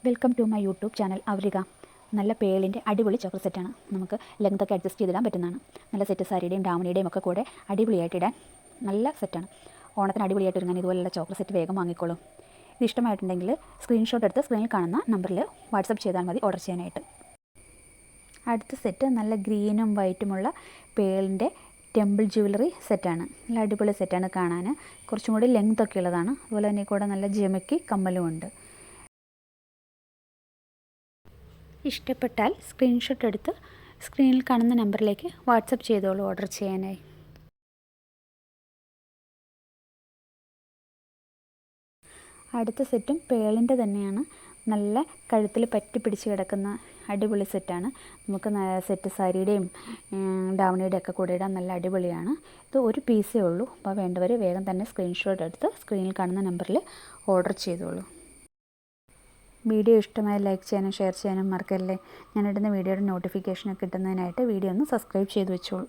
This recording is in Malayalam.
Welcome to my YouTube channel അവരിക. നല്ല പേളിൻ്റെ അടിപൊളി ചോക്കർ സെറ്റാണ്. നമുക്ക് ലെങ്തൊക്കെ അഡ്ജസ്റ്റ് ചെയ്തിടാൻ പറ്റുന്നതാണ്. നല്ല സെറ്റ് സാരിയുടെയും ഡാമണിയുടെയും ഒക്കെ കൂടെ അടിപൊളിയായിട്ട് ഇടാൻ നല്ല സെറ്റാണ്. ഓണത്തിന് അടിപൊളിയായിട്ട് ഒരുങ്ങാൻ ഇതുപോലുള്ള ചോക്കർ സെറ്റ് വേഗം വാങ്ങിക്കോളും. ഇത് ഇഷ്ടമായിട്ടുണ്ടെങ്കിൽ സ്ക്രീൻഷോട്ട് എടുത്ത് സ്ക്രീനിൽ കാണുന്ന നമ്പറിൽ വാട്സപ്പ് ചെയ്താൽ മതി ഓർഡർ ചെയ്യാനായിട്ട്. അടുത്ത സെറ്റ് നല്ല ഗ്രീനും വൈറ്റുമുള്ള പേളിൻ്റെ ടെമ്പിൾ ജ്വല്ലറി സെറ്റാണ്. നല്ല അടിപൊളി സെറ്റാണ് കാണാൻ. കുറച്ചും കൂടി ലെങ്തൊക്കെ ഉള്ളതാണ്. അതുപോലെ തന്നെ കൂടെ നല്ല ജമയ്ക്ക് കമ്മലും ഉണ്ട്. ഇഷ്ടപ്പെട്ടാൽ സ്ക്രീൻഷോട്ട് എടുത്ത് സ്ക്രീനിൽ കാണുന്ന നമ്പറിലേക്ക് വാട്സപ്പ് ചെയ്തോളൂ ഓർഡർ ചെയ്യാനായി. അടുത്ത സെറ്റും പേളിൻ്റെ തന്നെയാണ്. നല്ല കഴുത്തിൽ പറ്റി പിടിച്ച് കിടക്കുന്ന അടിപൊളി സെറ്റാണ്. നമുക്ക് സെറ്റ് സാരിയുടെയും ഡാവണിയുടെയും ഒക്കെ കൂടെ ഇടാൻ നല്ല അടിപൊളിയാണ്. ഇത് ഒരു പീസേ ഉള്ളൂ. അപ്പോൾ വേണ്ടവർ വേഗം തന്നെ സ്ക്രീൻഷോട്ട് എടുത്ത് സ്ക്രീനിൽ കാണുന്ന നമ്പറിൽ ഓർഡർ ചെയ്തോളൂ. വീഡിയോ ഇഷ്ടമായി ലൈക്ക് ചെയ്യാനും ഷെയർ ചെയ്യാനും മറക്കല്ലേ. ഞാനിടുന്ന വീഡിയോയുടെ നോട്ടിഫിക്കേഷനൊക്കെ കിട്ടുന്നതിനായിട്ട് വീഡിയോ ഒന്ന് സബ്സ്ക്രൈബ് ചെയ്ത് വെച്ചോളൂ.